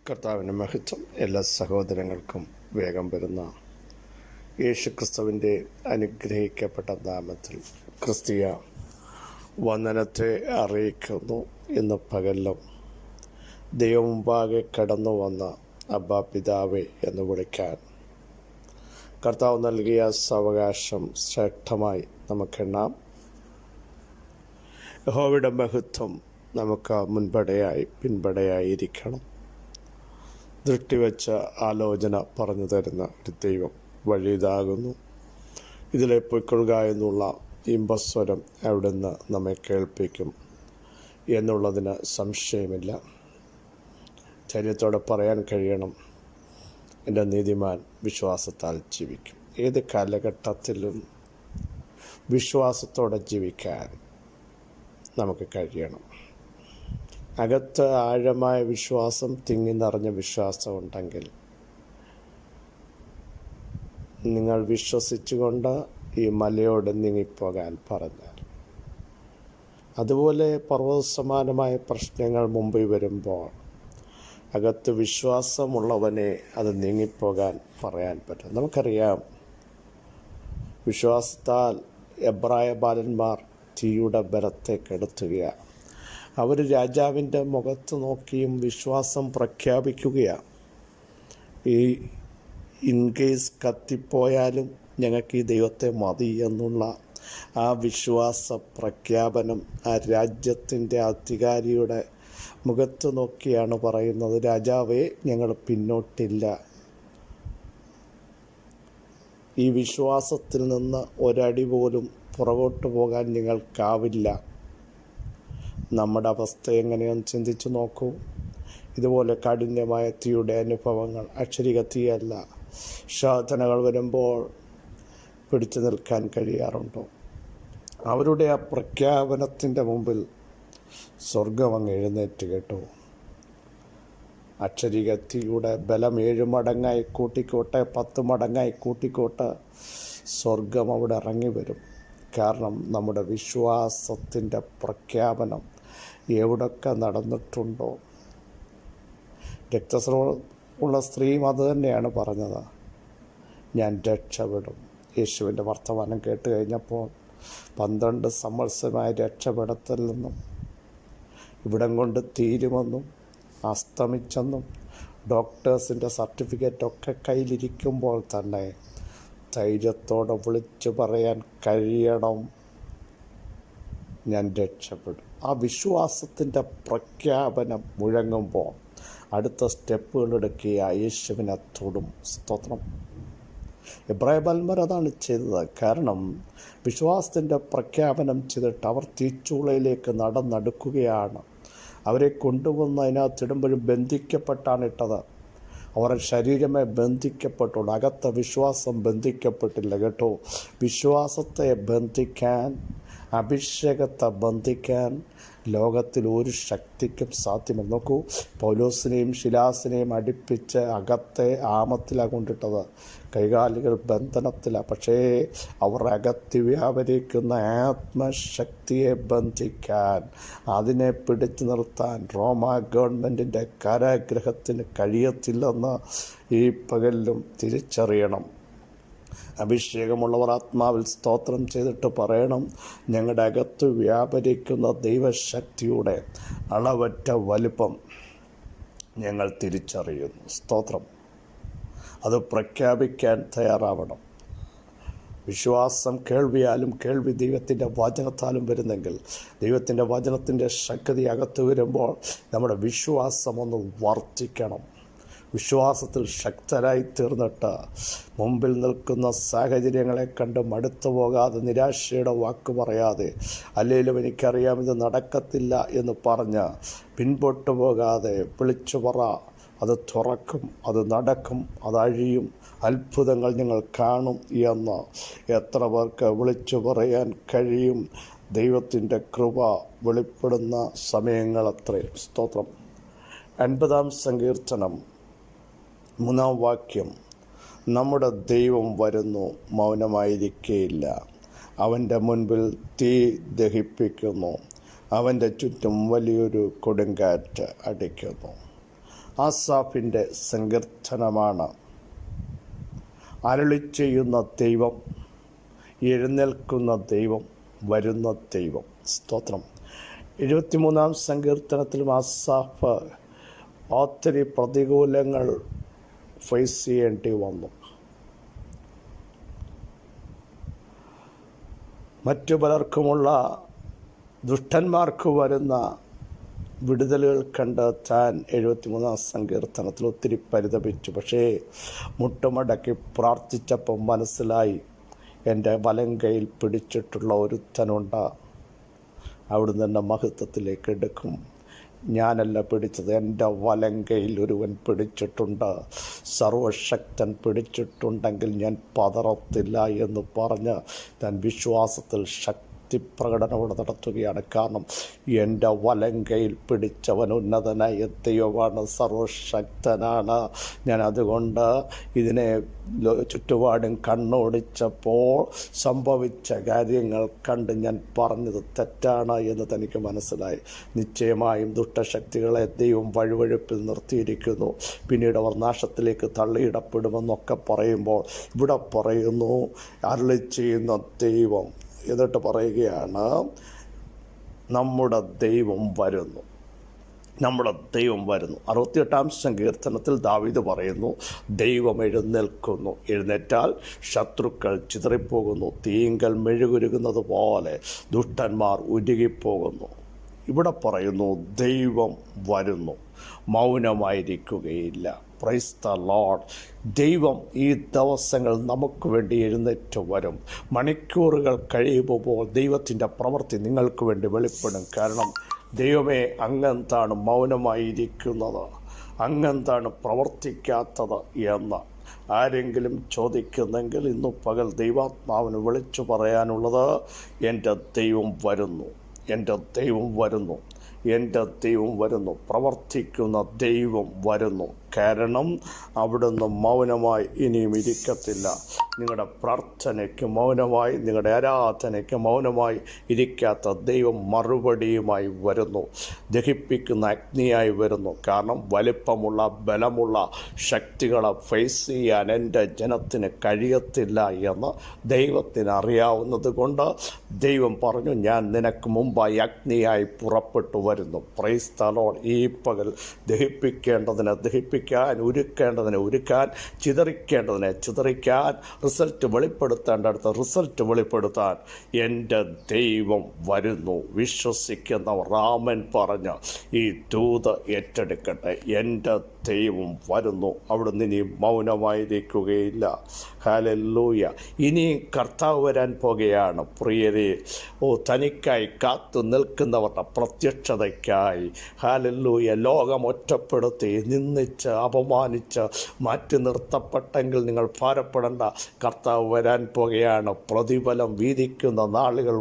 കർത്താവിൻ്റെ മഹത്വം എല്ലാ സഹോദരങ്ങൾക്കും വേഗം വരുന്ന യേശുക്രിസ്തുവിൻ്റെ അനുഗ്രഹിക്കപ്പെട്ട നാമത്തിൽ ക്രിസ്തീയ വന്ദനത്തെ അറിയിക്കുന്നു. ഇന്ന് പകലും ദൈവമുമ്പാകെ കടന്നു വന്ന അബ്ബാ പിതാവേ എന്ന് വിളിക്കാൻ കർത്താവ് നൽകിയ സാവകാശം ശ്രേഷ്ഠമായി നമുക്കെണ്ണാം. യഹോവയുടെ മഹത്വം നമുക്ക് മുൻപടയായി പിൻപടയായിരിക്കണം. ദൃഷ്ടിവെച്ച ആലോചന പറഞ്ഞു തരുന്ന ഒരു ദൈവം വഴി ഇതാകുന്നു. ഇതിലെ പൊയ്ക്കൊള്ളുക എന്നുള്ള ഇമ്പസ്വരം അവിടുന്ന് നമ്മെ കേൾപ്പിക്കും എന്നുള്ളതിന് സംശയമില്ല. ധൈര്യത്തോടെ പറയാൻ കഴിയണം, എൻ്റെ നീതിമാൻ വിശ്വാസത്താൽ ജീവിക്കും. ഏത് കാലഘട്ടത്തിലും വിശ്വാസത്തോടെ ജീവിക്കാൻ നമുക്ക് കഴിയണം. അകത്ത് ആഴമായ വിശ്വാസം, തിങ്ങി നിറഞ്ഞ വിശ്വാസം ഉണ്ടെങ്കിൽ നിങ്ങൾ വിശ്വസിച്ചുകൊണ്ട് ഈ മലയോട് നീങ്ങിപ്പോകാൻ പറഞ്ഞാൽ, അതുപോലെ പർവ്വതസമാനമായ പ്രശ്നങ്ങൾ മുമ്പിൽ വരുമ്പോൾ അകത്ത് വിശ്വാസമുള്ളവനെ അത് നീങ്ങിപ്പോകാൻ പറയാൻ പറ്റും. നമുക്കറിയാം, വിശ്വാസത്താൽ എബ്രായ ബാലന്മാർ തീയുടെ ബലത്തെ കെടുത്തുകയാണ്. അവർ രാജാവിൻ്റെ മുഖത്ത് നോക്കിയും വിശ്വാസം പ്രഖ്യാപിക്കുകയാണ്. ഈ ഇൻകേസ് കത്തിപ്പോയാലും ഞങ്ങൾക്ക് ഈ ദൈവത്തെ മതി എന്നുള്ള ആ വിശ്വാസ പ്രഖ്യാപനം ആ രാജ്യത്തിൻ്റെ അധികാരിയുടെ മുഖത്ത് നോക്കിയാണ് പറയുന്നത്, രാജാവേ, ഞങ്ങൾ പിന്നോട്ടില്ല. ഈ വിശ്വാസത്തിൽ നിന്ന് ഒരടി പോലും പുറകോട്ട് പോകാൻ ഞങ്ങൾക്കാവില്ല. നമ്മുടെ അവസ്ഥ എങ്ങനെയെന്ന് ചിന്തിച്ചു നോക്കൂ. ഇതുപോലെ കാഠിന്യമായ തീയുടെ അനുഭവങ്ങൾ, അക്ഷരിക തീയല്ല, ശോധനകൾ വരുമ്പോൾ പിടിച്ചു നിൽക്കാൻ കഴിയാറുണ്ടോ? അവരുടെ ആ പ്രഖ്യാപനത്തിൻ്റെ മുമ്പിൽ സ്വർഗം അങ്ങ് എഴുന്നേറ്റ് കേട്ടോ. അക്ഷരിക തീയുടെ ബലം 7 മടങ്ങായി കൂട്ടിക്കോട്ടെ, 10 മടങ്ങായി കൂട്ടിക്കോട്ടെ, സ്വർഗം അവിടെ ഇറങ്ങി വരും. കാരണം നമ്മുടെ വിശ്വാസത്തിൻ്റെ പ്രഖ്യാപനം എവിടൊക്കെ നടന്നിട്ടുണ്ടോ. രക്തസ്രാവമുള്ള സ്ത്രീയും അത് തന്നെയാണ് പറഞ്ഞത്, ഞാൻ രക്ഷപ്പെടും. യേശുവിൻ്റെ വർത്തമാനം കേട്ട് കഴിഞ്ഞപ്പോൾ 12 സംവത്സരമായ രക്ഷപ്പെടത്തിൽ നിന്നും ഇവിടം കൊണ്ട് തീരുമെന്നും അസ്തമിച്ചെന്നും ഡോക്ടേഴ്സിൻ്റെ സർട്ടിഫിക്കറ്റൊക്കെ കയ്യിലിരിക്കുമ്പോൾ തന്നെ ധൈര്യത്തോടെ വിളിച്ചു പറയാൻ കഴിയണം, ഞാൻ രക്ഷപ്പെടും. ആ വിശ്വാസത്തിൻ്റെ പ്രഖ്യാപനം മുഴങ്ങുമ്പോൾ അടുത്ത സ്റ്റെപ്പുകൾ എടുക്കുക, യേശുവിനെ തൊടും. സ്തോത്രം. എബ്രായ ബാലന്മാർ അതാണ് ചെയ്തത്. കാരണം വിശ്വാസത്തിൻ്റെ പ്രഖ്യാപനം ചെയ്തിട്ട് അവർ തീച്ചൂളയിലേക്ക് നടന്നെടുക്കുകയാണ്. അവരെ കൊണ്ടുവന്ന് അതിനകത്തിടുമ്പോഴും ബന്ധിക്കപ്പെട്ടാണ് ഇട്ടത്. അവരുടെ ശരീരമേ ബന്ധിക്കപ്പെട്ടുള്ളൂ, അകത്ത വിശ്വാസം ബന്ധിക്കപ്പെട്ടില്ല കേട്ടോ. വിശ്വാസത്തെ ബന്ധിക്കാൻ, അഭിഷേകത്തെ ബന്ധിക്കാൻ ലോകത്തിൽ ഒരു ശക്തിക്കും സാധ്യമല്ല. നോക്കൂ, പൗലോസിനെയും ശിലാസിനെയും അടുപ്പിച്ച് അകത്തെ ആമത്തിലാണ് കൊണ്ടിട്ടത്, കൈകാലുകൾ ബന്ധനത്തിലാണ്. പക്ഷേ അവർ അകത്ത് വ്യാപരിക്കുന്ന ആത്മശക്തിയെ ബന്ധിക്കാൻ, അതിനെ പിടിച്ചു നിർത്താൻ റോമ ഗവൺമെൻറ്റിൻ്റെ കാരാഗ്രഹത്തിന് കഴിയത്തില്ലെന്ന് ഈ പകലിലും തിരിച്ചറിയണം. അഭിഷേകമുള്ളവർ ആത്മാവിൽ സ്തോത്രം ചെയ്തിട്ട് പറയണം, ഞങ്ങളുടെ അകത്ത് വ്യാപരിക്കുന്ന ദൈവശക്തിയുടെ അളവറ്റ വലിപ്പം ഞങ്ങൾ തിരിച്ചറിയുന്നു. സ്തോത്രം. അത് പ്രഖ്യാപിക്കാൻ തയ്യാറാവണം. വിശ്വാസം കേൾവിയാലും, കേൾവി ദൈവത്തിൻ്റെ വചനത്താലും വരുന്നെങ്കിൽ, ദൈവത്തിൻ്റെ വചനത്തിൻ്റെ ശക്തി അകത്ത് വരുമ്പോൾ നമ്മുടെ വിശ്വാസം ഒന്ന് വർദ്ധിക്കണം. വിശ്വാസത്തിൽ ശക്തരായി തീർന്നിട്ട് മുമ്പിൽ നിൽക്കുന്ന സാഹചര്യങ്ങളെ കണ്ട് മടുത്തു പോകാതെ, നിരാശയുടെ വാക്ക് പറയാതെ, അല്ലെങ്കിലും എനിക്കറിയാം ഇത് നടക്കത്തില്ല എന്ന് പറഞ്ഞ് പിൻപോട്ട് പോകാതെ വിളിച്ചു പറ, അത് തുറക്കും, അത് നടക്കും, അതഴിയും, അത്ഭുതങ്ങൾ ഞങ്ങൾ കാണും എന്ന് എത്ര പേർക്ക് വിളിച്ചു പറയാൻ കഴിയും? ദൈവത്തിൻ്റെ കൃപ വെളിപ്പെടുന്ന സമയങ്ങളത്രേ. സ്തോത്രം. 50-ാം സങ്കീർത്തനം 3-ാം വാക്യം, നമ്മുടെ ദൈവം വരുന്നു, മൗനമായിരിക്കുകയില്ല. അവൻ്റെ മുൻപിൽ തീ ദഹിപ്പിക്കുന്നു, അവൻ്റെ ചുറ്റും വലിയൊരു കൊടുങ്കാറ്റ് അടിക്കുന്നു. ആസാഫിൻ്റെ സങ്കീർത്തനമാണ്. അരുളി ചെയ്യുന്ന ദൈവം, എഴുന്നേൽക്കുന്ന ദൈവം, വരുന്ന ദൈവം. സ്തോത്രം. 23-ാം സങ്കീർത്തനത്തിലും ആസാഫ് ഒത്തിരി പ്രതികൂലങ്ങൾ ഫേസ് ചെയ്യേണ്ടി വന്നു. മറ്റു പലർക്കുമുള്ള ദുഷ്ടന്മാർക്ക് വരുന്ന വിടുതലുകൾ കണ്ട് താൻ 73-ാം സങ്കീർത്തനത്തിൽ ഒത്തിരി പരിതപിച്ചു. പക്ഷേ മുട്ടുമടക്കി പ്രാർത്ഥിച്ചപ്പോൾ മനസ്സിലായി, എൻ്റെ വലം കൈയിൽ പിടിച്ചിട്ടുള്ള ഒരുത്തനുണ്ട്, അവിടുന്ന് എന്നെ മഹത്വത്തിലേക്ക് എടുക്കും. ഞാനല്ല പിടിച്ചത്, എൻ്റെ വലം കൈയിൽ ഒരുവൻ പിടിച്ചിട്ടുണ്ട്. സർവശക്തൻ പിടിച്ചിട്ടുണ്ടെങ്കിൽ ഞാൻ പതറത്തില്ല എന്ന് പറഞ്ഞ് ഞാൻ വിശ്വാസത്തിൽ പ്രകടനോടെ നടത്തുകയാണ്. കാരണം എൻ്റെ വലം കൈയിൽ പിടിച്ചവൻ ഉന്നതനായ ദൈവമാണ്, സർവശക്തനാണ്. ഞാൻ അതുകൊണ്ട് ഇതിനെ ചുറ്റുപാടും കണ്ണോടിച്ചപ്പോൾ സംഭവിച്ച കാര്യങ്ങൾ കണ്ട് ഞാൻ പറഞ്ഞത് തെറ്റാണ് എന്ന് തനിക്ക് മനസ്സിലായി. നിശ്ചയമായും ദുഷ്ടശക്തികളെ ദൈവം വഴുവഴുപ്പിൽ നിർത്തിയിരിക്കുന്നു. പിന്നീട് അവർ നാശത്തിലേക്ക് തള്ളിയിടപ്പെടുമെന്നൊക്കെ പറയുമ്പോൾ ഇവിടെ പറയുന്നു, അരുളി ചെയ്യുന്ന ദൈവം. എന്നിട്ട് പറയുകയാണ്, നമ്മുടെ ദൈവം വരുന്നു, നമ്മുടെ ദൈവം വരുന്നു. 68-ാം സങ്കീർത്തനത്തിൽ ദാവീദ് പറയുന്നു, ദൈവം എഴുന്നേൽക്കുന്നു. എഴുന്നേറ്റാൽ ശത്രുക്കൾ ചിതറിപ്പോകുന്നു. തീങ്കൽ മെഴുകുരുകുന്നത് പോലെ ദുഷ്ടന്മാർ ഉരുകിപ്പോകുന്നു. ഇവിടെ പറയുന്നു, ദൈവം വരുന്നു, മൗനമായിരിക്കുകയില്ല. Praise the Lord. ദൈവം ഈ ദിവസങ്ങൾ നമുക്ക് വേണ്ടി എഴുന്നേറ്റ് വരും. മണിക്കൂറുകൾ കഴിയുമ്പോൾ ദൈവത്തിൻ്റെ പ്രവൃത്തി നിങ്ങൾക്ക് വേണ്ടി വെളിപ്പെടും. കാരണം ദൈവമേ, അങ്ങെന്താണ് മൗനമായിരിക്കുന്നത്, അങ്ങെന്താണ് പ്രവർത്തിക്കാത്തത് എന്ന് ആരെങ്കിലും ചോദിക്കുന്നെങ്കിൽ ഇന്നു പകൽ ദൈവാത്മാവിന് വിളിച്ചു പറയാനുള്ളത്, എൻ്റെ ദൈവം വരുന്നു, എൻ്റെ ദൈവം വരുന്നു, എൻ്റെ ദൈവം വരുന്നു, പ്രവർത്തിക്കുന്ന ദൈവം വരുന്നു. കാരണം അവിടുന്ന് മൗനമായി ഇനിയും ഇരിക്കത്തില്ല. നിങ്ങളുടെ പ്രാർത്ഥനയ്ക്ക് മൗനമായി, നിങ്ങളുടെ ആരാധനയ്ക്ക് മൗനമായി ഇരിക്കാത്ത ദൈവം മറുപടിയുമായി വരുന്നു, ദഹിപ്പിക്കുന്ന അഗ്നിയായി വരുന്നു. കാരണം വലിപ്പമുള്ള ബലമുള്ള ശക്തികളെ ഫേസ് ചെയ്യാൻ എൻ്റെ ജനത്തിന് കഴിയത്തില്ല എന്ന് ദൈവത്തിന് അറിയാവുന്നത് കൊണ്ട് ദൈവം പറഞ്ഞു, ഞാൻ നിനക്ക് മുമ്പായി അഗ്നിയായി പുറപ്പെട്ടു വരുന്നു. Praise the Lord. ഈ പകൽ ദഹിപ്പിക്കേണ്ടതിന് ദഹിപ്പിക്കാൻ, ഉരുക്കേണ്ടതിനെ ഉരുക്കാൻ, ചിതറിക്കേണ്ടതിനെ ചിതറിക്കാൻ, റിസൾട്ട് വെളിപ്പെടുത്തേണ്ടടുത്ത് റിസൾട്ട് വെളിപ്പെടുത്താൻ എൻ്റെ ദൈവം വരുന്നു. വിശ്വസിക്കുന്നവർ ആമേൻ പറഞ്ഞ് ഈ ദൂത് ഏറ്റെടുക്കട്ടെ. എൻ്റെ ദൈവം വരുന്നു, അവിടുന്ന് ഇനി മൗനമായിരിക്കുകയില്ല. ഹല്ലേലൂയ. ഇനിയും കർത്താവ് വരാൻ പോകുകയാണ് പ്രിയരെ. തനിക്കായി കാത്തു നിൽക്കുന്നവരുടെ പ്രത്യക്ഷതയ്ക്കായി. ഹല്ലേലൂയ. ലോകം ഒറ്റപ്പെടുത്തി, നിന്ദിച്ച്, അപമാനിച്ച് മാറ്റി നിർത്തപ്പെട്ടെങ്കിൽ നിങ്ങൾ ഭാരപ്പെടേണ്ട. കർത്താവ് വരാൻ പോകുകയാണ്. പ്രതിഫലം വീതിക്കുന്ന നാളുകൾ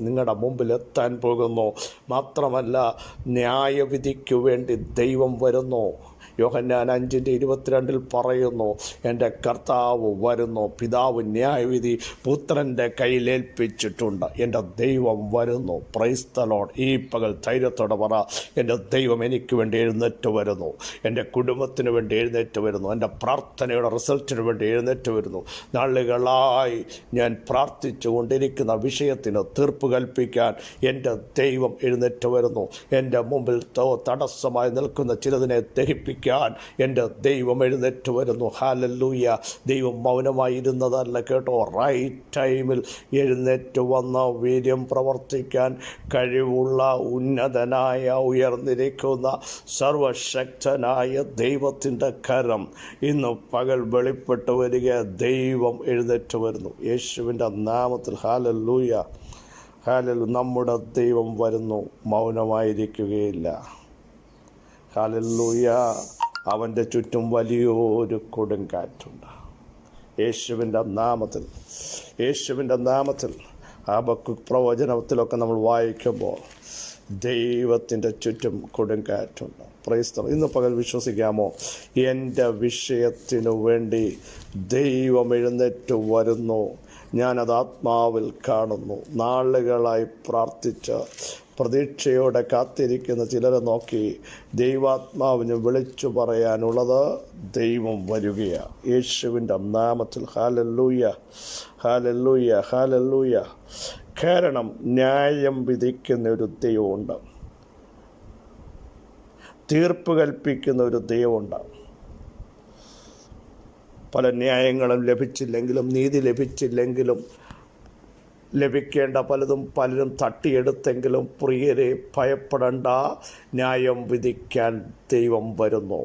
നിങ്ങളുടെ മുമ്പിൽ എത്താൻ പോകുന്നു. മാത്രമല്ല, ന്യായവിധിക്കു വേണ്ടി ദൈവം വരുന്നു. യോഹന്നാൻ 5:22 പറയുന്നു, എൻ്റെ കർത്താവ് വരുന്നു, പിതാവ് ന്യായവിധി പുത്രൻ്റെ കയ്യിലേൽപ്പിച്ചിട്ടുണ്ട്. എൻ്റെ ദൈവം വരുന്നു. Praise the Lord. ഈ പകൽ ധൈര്യത്തോടെ പറ, എൻ്റെ ദൈവം എനിക്ക് വേണ്ടി എഴുന്നേറ്റ് വരുന്നു, എൻ്റെ കുടുംബത്തിന് വേണ്ടി എഴുന്നേറ്റ് വരുന്നു, എൻ്റെ പ്രാർത്ഥനയുടെ റിസൾട്ടിന് വേണ്ടി എഴുന്നേറ്റ് വരുന്നു. നാളുകളായി ഞാൻ പ്രാർത്ഥിച്ചു കൊണ്ടിരിക്കുന്ന വിഷയത്തിന് തീർപ്പ് കൽപ്പിക്കാൻ എൻ്റെ ദൈവം എഴുന്നേറ്റ് വരുന്നു. എൻ്റെ മുമ്പിൽ തടസ്സമായി നിൽക്കുന്ന ചിലതിനെ ദഹിപ്പിക്കാൻ എൻ്റെ ദൈവം എഴുന്നേറ്റ് വരുന്നു. ഹല്ലേലൂയ. ദൈവം മൗനമായിരുന്നതല്ല കേട്ടോ. റൈറ്റ് ടൈമിൽ എഴുന്നേറ്റ് വന്ന വീര്യം പ്രവർത്തിക്കാൻ കഴിവുള്ള ഉന്നതനായ ഉയർന്നിരിക്കുന്ന സർവശക്തനായ ദൈവത്തിൻ്റെ കരം ഇന്ന് പകൽ വെളിപ്പെട്ട് വരിക. ദൈവം എഴുന്നേറ്റ് വരുന്നു യേശുവിൻ്റെ നാമത്തിൽ. ഹല്ലേലൂയ. ഹല്ലേലൂയ. നമ്മുടെ ദൈവം വരുന്നു, മൗനമായിരിക്കുകയില്ല. ഹല്ലേലൂയ. അവൻ്റെ ചുറ്റും വലിയൊരു കൊടുങ്കാറ്റുണ്ട്. യേശുവിൻ്റെ നാമത്തിൽ, യേശുവിൻ്റെ നാമത്തിൽ. ഹബക്കൂക്ക് പ്രവചനത്തിലൊക്കെ നമ്മൾ വായിക്കുമ്പോൾ ദൈവത്തിൻ്റെ ചുറ്റും കൊടുങ്കാറ്റുണ്ട്. Praise the Lord. ഇന്ന് പകൽ വിശ്വസിക്കാമോ? എൻ്റെ വിഷയത്തിനു വേണ്ടി ദൈവം എഴുന്നേറ്റ് വരുന്നു. ഞാനത് ആത്മാവിൽ കാണുന്നു. നാളുകളായി പ്രാർത്ഥിച്ച് പ്രതീക്ഷയോടെ കാത്തിരിക്കുന്ന ചിലരെ നോക്കി ദൈവാത്മാവിന് വിളിച്ചു പറയാനുള്ളത് ദൈവം വരികയാണ്. യേശുവിൻ്റെ നാമത്തിൽ ഹല്ലേലൂയ, ഹല്ലേലൂയ, ഹല്ലേലൂയ. കാരണം ന്യായം വിധിക്കുന്ന ഒരു ദൈവമുണ്ട്, തീർപ്പ് കൽപ്പിക്കുന്ന ഒരു ദൈവമുണ്ട്. പല ന്യായങ്ങളും ലഭിച്ചില്ലെങ്കിലും, നീതി ലഭിച്ചില്ലെങ്കിലും, ലഭിക്കേണ്ട പലരും തട്ടിയെടുത്തെങ്കിലും പ്രിയരെ ഭയപ്പെടേണ്ട. ന്യായം വിധിക്കാൻ ദൈവം വരുന്നു,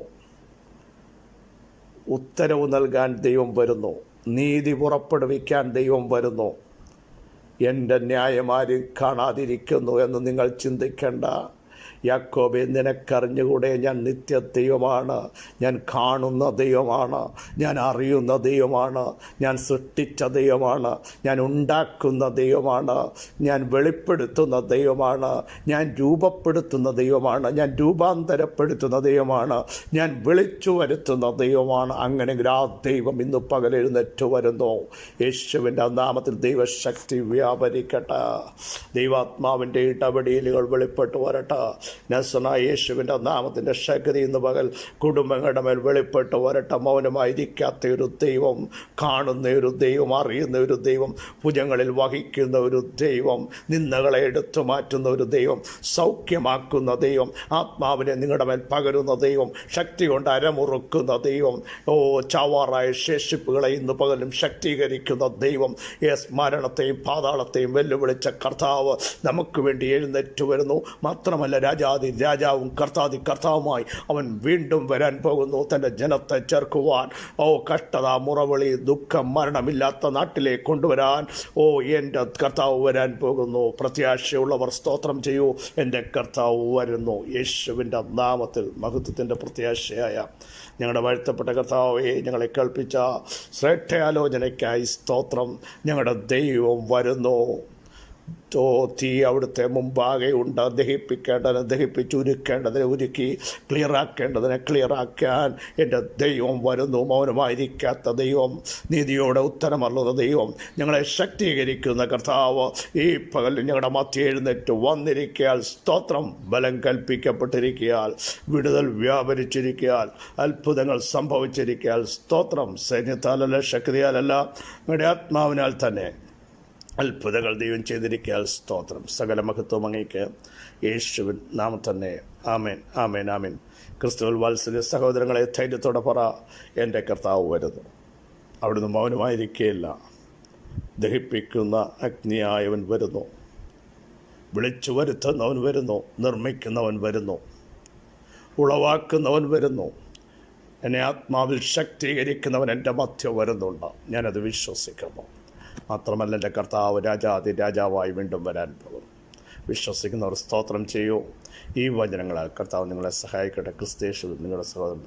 ഉത്തരവ് നൽകാൻ ദൈവം വരുന്നു, നീതി പുറപ്പെടുവിക്കാൻ ദൈവം വരുന്നു. എൻ്റെ ന്യായം ആരും കാണാതിരിക്കുന്നു എന്ന് നിങ്ങൾ ചിന്തിക്കേണ്ട. യാക്കോബേ, നിനക്കറിഞ്ഞുകൂടെ ഞാൻ നിത്യ ദൈവമാണ്, ഞാൻ കാണുന്ന ദൈവമാണ്, ഞാൻ അറിയുന്ന ദൈവമാണ്, ഞാൻ സൃഷ്ടിച്ച ദൈവമാണ്, ഞാൻ ഉണ്ടാക്കുന്ന ദൈവമാണ്, ഞാൻ വെളിപ്പെടുത്തുന്ന ദൈവമാണ്, ഞാൻ രൂപപ്പെടുത്തുന്ന ദൈവമാണ്, ഞാൻ രൂപാന്തരപ്പെടുത്തുന്ന ദൈവമാണ്, ഞാൻ വിളിച്ചു വരുത്തുന്ന ദൈവമാണ്. അങ്ങനെങ്കിൽ ആ ദൈവം ഇന്ന് പകൽ എഴുന്നേറ്റ് വരുന്നു. യേശുവിൻ്റെ നാമത്തിൽ ദൈവശക്തി വ്യാപരിക്കട്ടെ, ദൈവാത്മാവിൻ്റെ ഇടപെടലുകൾ വെളിപ്പെട്ടു വരട്ടെ. നസറായ യേശുവിൻ്റെ നാമത്തിൻ്റെ ശക്തി ഇന്ന് പകൽ കുടുംബങ്ങളുടെ മേൽ വെളിപ്പെട്ട് വരട്ടെ. മൗനമായിരിക്കാത്ത ഒരു ദൈവം, കാണുന്ന ഒരു ദൈവം, അറിയുന്ന ഒരു ദൈവം, ഭുജങ്ങളിൽ വഹിക്കുന്ന ഒരു ദൈവം, നിന്ദകളെ എടുത്തു മാറ്റുന്ന ഒരു ദൈവം, സൗഖ്യമാക്കുന്ന ദൈവം, ആത്മാവിനെ നിങ്ങളുടെ മേൽ പകരുന്ന ദൈവം, ശക്തി കൊണ്ട് അരമുറുക്കുന്ന ദൈവം, ചാവാറായ ശേഷിപ്പുകളെ ഇന്ന് പകലും ശക്തീകരിക്കുന്ന ദൈവം, മരണത്തെയും പാതാളത്തെയും വെല്ലുവിളിച്ച കർത്താവ് നമുക്ക് വേണ്ടി എഴുന്നേറ്റ് വരുന്നു. മാത്രമല്ല, രാജാവും കർത്താവുമായി അവൻ വീണ്ടും വരാൻ പോകുന്നു, തൻ്റെ ജനത്തെ ചേർക്കുവാൻ. കഷ്ടത, മുറവിളി, ദുഃഖം, മരണമില്ലാത്ത നാട്ടിലേക്ക് കൊണ്ടുവരാൻ എൻ്റെ കർത്താവ് വരാൻ പോകുന്നു. പ്രത്യാശയുള്ളവർ സ്തോത്രം ചെയ്യൂ, എൻ്റെ കർത്താവ് വരുന്നു. യേശുവിൻ്റെ നാമത്തിൽ മഹത്വത്തിൻ്റെ പ്രത്യാശയായ ഞങ്ങളുടെ വാഴ്ത്തപ്പെട്ട കർത്താവേ, ഞങ്ങളെ കേൾപ്പിച്ച ശ്രേഷ്ഠാലോചനയ്ക്കായി സ്തോത്രം. ഞങ്ങളുടെ ദൈവം വരുന്നു. തീ അവിടുത്തെ മുമ്പാകെ ഉണ്ട്. ദഹിപ്പിക്കേണ്ടതിനെ ദഹിപ്പിച്ച്, ഉരുക്കേണ്ടതിനെ ഉരുക്കി, ക്ലിയറാക്കേണ്ടതിനെ ക്ലിയറാക്കാൻ എൻ്റെ ദൈവം വരുന്നു. മൗനമായിരിക്കാത്ത ദൈവം, നീതിയോടെ ഉത്തരമറിയുന്ന ദൈവം, ഞങ്ങളെ ശക്തീകരിക്കുന്ന കർത്താവ് ഈ പകൽ ഞങ്ങളുടെ മധ്യ എഴുന്നേറ്റ് വന്നിരിക്കയാൽ സ്തോത്രം. ബലം കൽപ്പിക്കപ്പെട്ടിരിക്കയാൽ, വിടുതൽ വ്യാപരിച്ചിരിക്കയാൽ, അത്ഭുതങ്ങൾ സംഭവിച്ചിരിക്കയാൽ സ്തോത്രം. സൈന്യത്താലല്ല, ശക്തിയാലല്ല, ഞങ്ങളുടെ ആത്മാവിനാൽ തന്നെ അത്ഭുതങ്ങൾ ദൈവം ചെയ്തിരിക്കയാൽ സ്തോത്രം. സകല മഹത്വം അങ്ങേക്ക് യേശുവിൻ നാമം തന്നെ. ആമേൻ, ആമേൻ, ആമേൻ. ക്രിസ്തുവിൽ വാത്സല്യ സഹോദരങ്ങളെ, ധൈര്യത്തോടെ പറ, എൻ്റെ കർത്താവ് വരുന്നു. അവിടുന്ന് മൗനമായിരിക്കുകയില്ല. ദഹിപ്പിക്കുന്ന അഗ്നിയായവൻ വരുന്നു, വിളിച്ചു വരുത്തുന്നവൻ വരുന്നു, നിർമ്മിക്കുന്നവൻ വരുന്നു, ഉളവാക്കുന്നവൻ വരുന്നു, എന്നെ ആത്മാവിൽ ശക്തീകരിക്കുന്നവൻ എൻ്റെ മധ്യ വരുന്നുണ്ട്. ഞാനത് വിശ്വസിക്കുന്നു. മാത്രമല്ല, എൻ്റെ കർത്താവ് രാജാവായി വീണ്ടും വരാൻ പോകും. വിശ്വസിക്കുന്നവർ സ്തോത്രം ചെയ്യൂ. ഈ വചനങ്ങളാൽ കർത്താവ് നിങ്ങളെ സഹായിക്കട്ടെ. ക്രിസ്തയേശുവിൽ നിങ്ങളുടെ സഹോദരൻ.